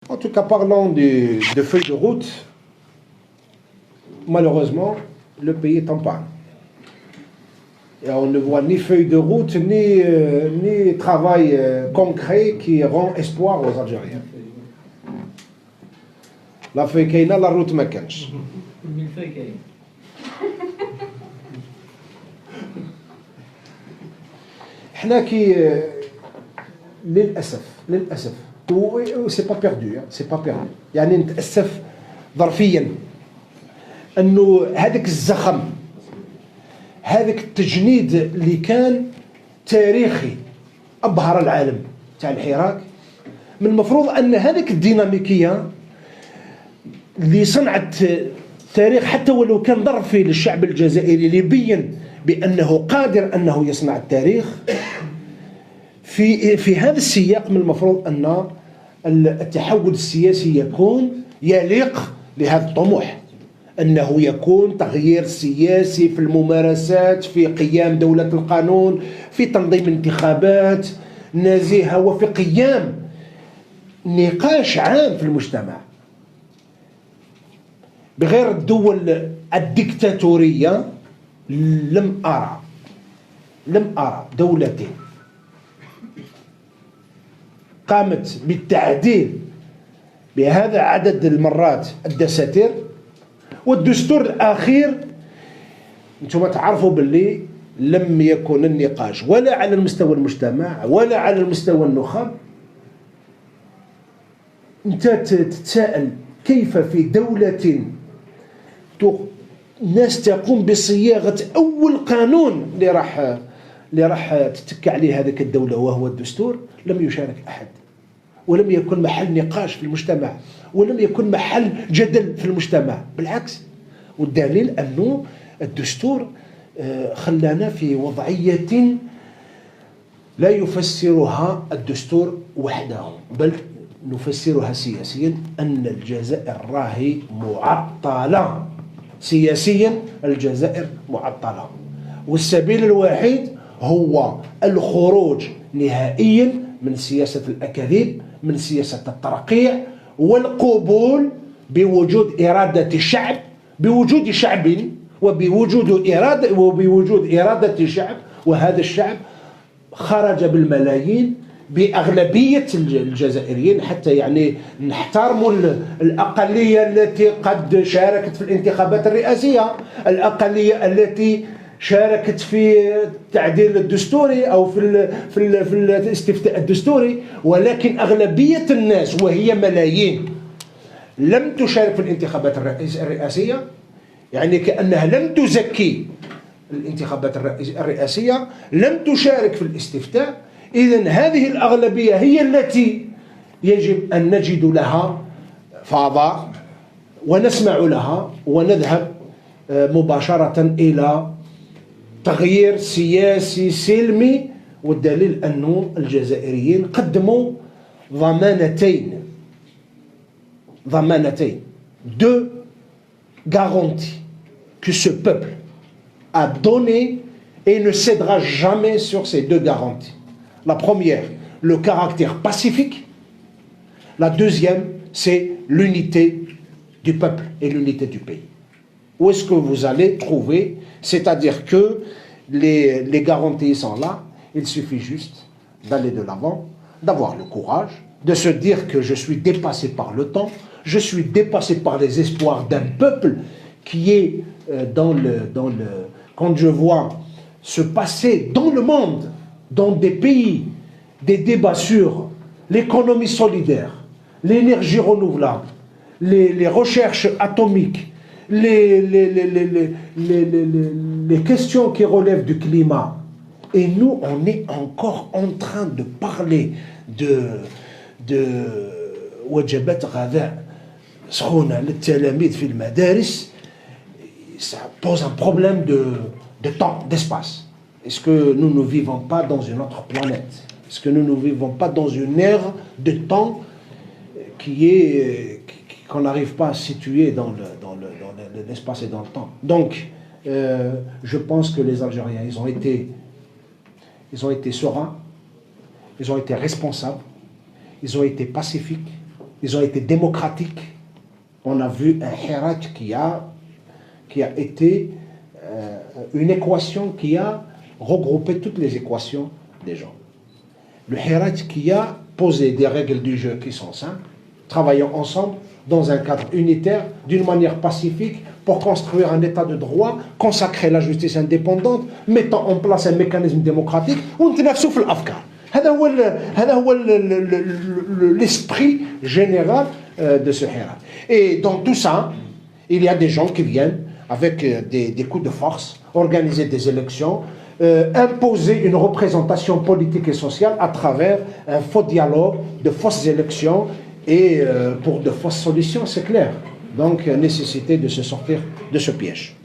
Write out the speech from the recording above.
En tout cas, parlant de feuilles de route, malheureusement, le pays est en panne. Et on ne voit ni feuille de route, ni travail concret qui rend espoir aux Algériens. La feuille كاينة, la route ما كانش. حنا كي للأسف c'est pas perdu, c'est pas perdu. يعني نتأسف ظرفيا انه هذاك الزخم، هذاك التجنيد اللي كان تاريخي ابهر العالم تاع الحراك، من المفروض ان هذيك الديناميكيه اللي صنعت تاريخ حتى ولو كان ظرفي للشعب الجزائري اللي بين بانه قادر انه يصنع التاريخ في هذا السياق، من المفروض ان التحول السياسي يكون يليق لهذا الطموح، أنه يكون تغيير سياسي في الممارسات، في قيام دولة القانون، في تنظيم انتخابات نزيهة، وفي قيام نقاش عام في المجتمع. بغير الدول الديكتاتورية لم أرى دولة قامت بالتعديل بهذا عدد المرات الدساتير. والدستور الأخير أنتم تعرفوا باللي لم يكن النقاش ولا على المستوى المجتمع ولا على المستوى النخب. أنت تتساءل كيف في دولة الناس تقوم بصياغة أول قانون اللي راح تتكى عليه هذيك الدولة وهو الدستور، لم يشارك أحد، ولم يكن محل نقاش في المجتمع، ولم يكن محل جدل في المجتمع، بالعكس. والدليل أنه الدستور خلانا في وضعية لا يفسرها الدستور وحده، بل نفسرها سياسيا، أن الجزائر راهي معطلة سياسيا، الجزائر معطلة، والسبيل الوحيد هو الخروج نهائيا من سياسة الأكاذيب، من سياسة الترقيع، والقبول بوجود إرادة شعب، بوجود شعب وبوجود إرادة شعب، وهذا الشعب خرج بالملايين بأغلبية الجزائريين. حتى يعني نحترموا الأقلية التي قد شاركت في الانتخابات الرئاسية، الأقلية التي شاركت في التعديل الدستوري أو في الاستفتاء الدستوري، ولكن أغلبية الناس وهي ملايين لم تشارك في الانتخابات الرئاسية، يعني كأنها لم تزكي الانتخابات الرئاسية، لم تشارك في الاستفتاء. إذن هذه الأغلبية هي التي يجب أن نجد لها فضاء ونسمع لها ونذهب مباشرة إلى تغيير سياسي سلمي. والدليل أنه الجزائريين قدموا ضمانتين deux garanties que ce peuple a donné et ne cédera jamais sur ces deux garanties. La première, le caractère pacifique. La deuxième, c'est l'unité du peuple et l'unité du pays. Où est-ce que vous allez trouver? C'est-à-dire que les garanties sont là, il suffit juste d'aller de l'avant, d'avoir le courage, de se dire que je suis dépassé par le temps, je suis dépassé par les espoirs d'un peuple qui est quand je vois se passer dans le monde, dans des pays, des débats sur l'économie solidaire, l'énergie renouvelable, les recherches atomiques, les questions qui relèvent du climat. Et nous, on est encore en train de parler de وجبات غذاء سخونة للتلاميذ في المدارس. Ça pose un problème de temps, d'espace. Est-ce que nous ne vivons pas dans une autre planète? Est-ce que nous ne vivons pas dans une ère de temps qu'on n'arrive pas à situer dans l'espace et dans le temps? Donc, je pense que les Algériens, ils ont été sereins, ils ont été responsables, ils ont été pacifiques, ils ont été démocratiques. On a vu un Hiraj qui a été une équation qui a regroupé toutes les équations des gens. Le Hiraj qui a posé des règles du jeu qui sont simples, travaillant ensemble dans un cadre unitaire, d'une manière pacifique, pour construire un état de droit, consacrer la justice indépendante, mettant en place un mécanisme démocratique, ونتنافسوا في الأفكار. هذا هو l'esprit général de ce Hiraj. Et dans tout ça, il y a des gens qui viennent avec des coups de force, organiser des élections, imposer une représentation politique et sociale à travers un faux dialogue, de fausses élections et pour de fausses solutions, c'est clair. Donc, nécessité de se sortir de ce piège.